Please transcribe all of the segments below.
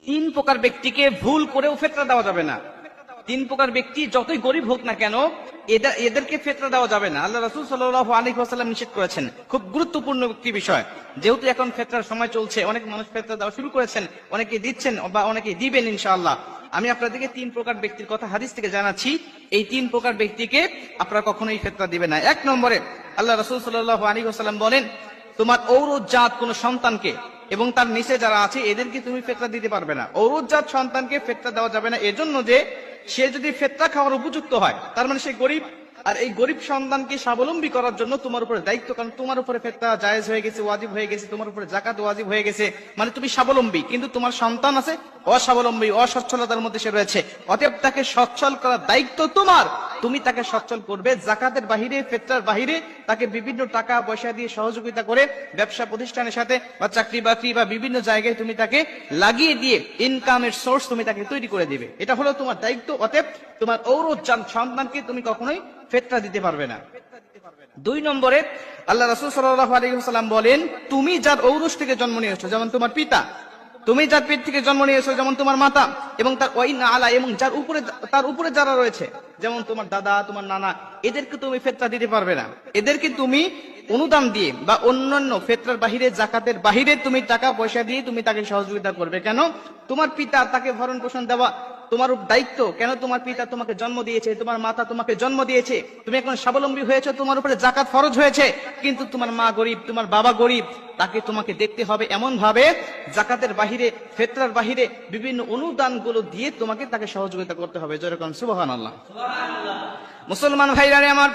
তিন প্রকার ব্যক্তিকে ভুল করেও ফেতরা দেওয়া যাবে না। তিন প্রকার ব্যক্তি যতই গরিব হোক না কেন, এদেরকে ফেতরা দেওয়া যাবে না। আল্লাহ রাসূল সাল্লাল্লাহু আলাইহি ওয়াসাল্লাম নিষেধ করেছেন। খুব গুরুত্বপূর্ণ একটি বিষয়। যেহেতু এখন ফেতরার সময় চলছে, অনেক মানুষ ফেতরা দেওয়া শুরু করেছেন, অনেকে দিচ্ছেন বা অনেকে দিবেন ইনশাআল্লাহ। আমি আপনাদেরকে তিন প্রকার ব্যক্তির কথা হাদিস থেকে জানাচ্ছি। এই তিন প্রকার ব্যক্তিকে আপনারা কখনোই ফেতরা দিবেন না। এক নম্বরে আল্লাহ রাসূল সাল্লাল্লাহু আলাইহি ওয়াসাল্লাম বলেন, তোমার ঔরজাত কোন সন্তানকে এবং তার নিচে যারা আছে এদেরকে তুমি ফেতরা দিতে পারবে না। ঔরজাত সন্তানকে ফেতরা দেওয়া যাবে না, এজন্য যে সে যদি ফেতরা খাওয়ার উপযুক্ত হয়, তার মানে সে গরিব, আর এই গরিব সন্তানকে স্বাবলম্বী করার জন্য তোমার উপরে দায়িত্ব, কারণ তোমার উপরে ফেতরা জায়েজ হয়ে গেছে, ওয়াজিব হয়ে গেছে, তোমার উপরে যাকাত ওয়াজিব হয়ে গেছে, মানে তুমি স্বাবলম্বী, কিন্তু তোমার সন্তান আছে অস্বাবলম্বী, অসচ্ছলতার মধ্যে সে রয়েছে। অতএব তাকে সচ্ছল করার দায়িত্ব তোমার, তুমি তাকে সচ্ছল করবে। যাকাতের বাহিরে, ফেতরার বাহিরে তাকে বিভিন্ন টাকা পয়সা দিয়ে সহযোগিতা করে ব্যবসা প্রতিষ্ঠানের সাথে বা চাকরি বাকরি বা বিভিন্ন জায়গায় তুমি তাকে লাগিয়ে দিয়ে ইনকামের সোর্স তুমি তাকে তৈরি করে দিবে। এটা হলো তোমার দায়িত্ব। অতএব তোমার ঔরজাত সন্তানকে তুমি কখনোই ফেতরা দিতে পারবে না। দুই নম্বরে আল্লাহ রাসূল সাল্লাল্লাহু আলাইহি ওয়াসাল্লাম বলেন, তুমি যার ঔরস থেকে জন্ম নিয়েছো, যেমন তোমার পিতা, তুমি যার পেট থেকে জন্ম নিয়েছো, যেমন তোমার মাতা, এবং তার ওয়াইন আলা, এবং যার উপরে, তার উপরে যারা রয়েছে, যেমন তোমার দাদা, তোমার নানা, এদেরকে তুমি ফেতরা দিতে পারবে না। এদেরকে তুমি অনুদান দিয়ে বা অন্যান্য ফেতরার বাহিরে, যাকাতের বাহিরে তুমি টাকা পয়সা দিয়ে তুমি তাকে সহযোগিতা করবে। কেন? তোমার পিতা, তাকে ভরণ পোষণ দেওয়া তোমার দায়িত্ব। কেন? তোমার পিতা তোমাকে জন্ম দিয়েছে, তোমার মাতা তোমাকে জন্ম দিয়েছে, তুমি এখন স্বাবলম্বী হয়েছে, তোমার উপরে যাকাত ফরজ হয়েছে, কিন্তু তোমার মা গরিব, তোমার বাবা গরিব, তাকে তোমাকে দেখতে হবে এমন ভাবে যাকাতের বাহিরে, ফেতরার বাহিরে বিভিন্ন অনুদানগুলো দিয়ে তোমাকে তাকে সহযোগিতা করতে হবে। যেরকম সুবহানাল্লাহ। মুসলমান ভাইরা আমার,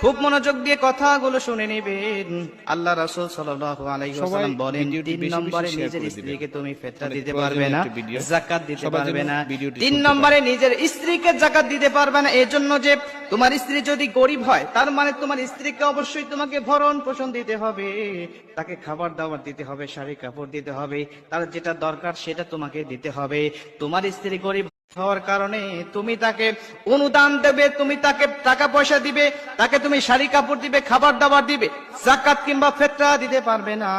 খুব মনোযোগ দিয়ে কথাগুলো শুনে নেবেন। আল্লাহ রাসূল সাল্লাল্লাহু আলাইহি ওয়াসাল্লাম বলেন, তিন নম্বরে নিজের স্ত্রীকে তুমি ফেতরা দিতে পারবে না, যাকাত দিতে পারবে না। তিন নম্বরে নিজের স্ত্রীকে যাকাত দিতে পারবে না, এজন্য যে তোমার স্ত্রী যদি গরিব হয়, তার মানে তোমার স্ত্রীকে অবশ্যই তোমাকে ভরণ পোষণ দিতে হবে, তাকে খাবার দাবার দিতে হবে, শাড়ি কাপড় দিতে হবে, তার যেটা দরকার সেটা তোমাকে দিতে হবে। তোমার স্ত্রী গরিব হওয়ার কারণে তুমি তাকে অনুদান দেবে, তুমি তাকে টাকা পয়সা দিবে, তাকে তুমি শাড়ি কাপড় দিবে, খাবার দাবার দিবে, যাকাত কিংবা ফেতরা দিতে পারবে না।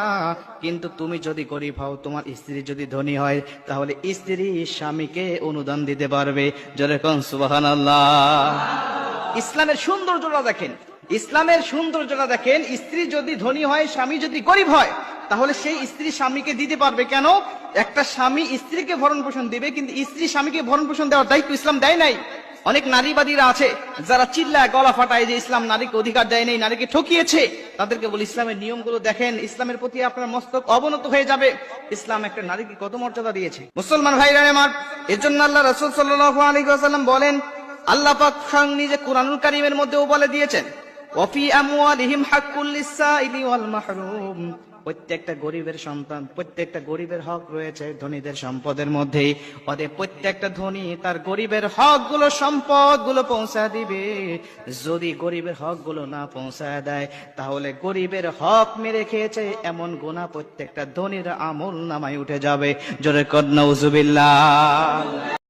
কিন্তু তুমি যদি গরিব হও, তোমার স্ত্রী যদি ধনী হয়, তাহলে স্ত্রী স্বামীকে অনুদান দিতে পারবে। যেরকম সুবহানাল্লাহ। ইসলামের সৌন্দর্যটা দেখেন, ইসলামের সৌন্দর্যটা দেখেন। স্ত্রী যদি ধনী হয়, স্বামী যদি গরিব হয়, তাহলে সেই স্ত্রী স্বামীকে দিতে পারবে। কেন? একটা স্বামী স্ত্রীকে ভরণ পোষণ দিবে, কিন্তু স্ত্রী স্বামীকে ভরণ পোষণ দেওয়ার দায়িত্ব ইসলাম দেয় নাই। অনেক নারীবাদীরা আছে যারা চিল্লায়, গলা ফাটায় যে ইসলাম নারীকে অধিকার দেয় নাই, নারীকে ঠকিয়েছে। তাদেরকে বলি, ইসলামের নিয়মগুলো দেখেন, ইসলামের প্রতি আপনার মস্তক অবনত হয়ে যাবে। ইসলাম একটা নারীকে কত মর্যাদা দিয়েছে। মুসলমান ভাইরা আমার, এর জন্য আল্লাহ রাসূল সাল্লাল্লাহু আলাইহি ওয়াসাল্লাম বলেন, আল্লাহ পাক স্বয়ং নিজে কুরআনুল কারীমের মধ্যেও বলে দিয়েছেন, ওয়াফি আমওয়ালিহিম হাক্কুল লিসাইলি ওয়াল মাহরুম। প্রত্যেকটা গরিবের সন্তান, প্রত্যেকটা গরিবের হক রয়েছে ধনীদের সম্পদের মধ্যেই। অতএব প্রত্যেকটা ধনী তার গরিবের হক গুলো, সম্পদ গুলো পৌঁছা দিবে। যদি গরিবের হক গুলো না পৌঁছায় দেয়, তাহলে গরিবের হক মেরে খেয়েছে এমন গুনাহ প্রত্যেকটা ধনীর আমল নামায় উঠে যাবে। জোরে কর নাউজুবিল্লাহ।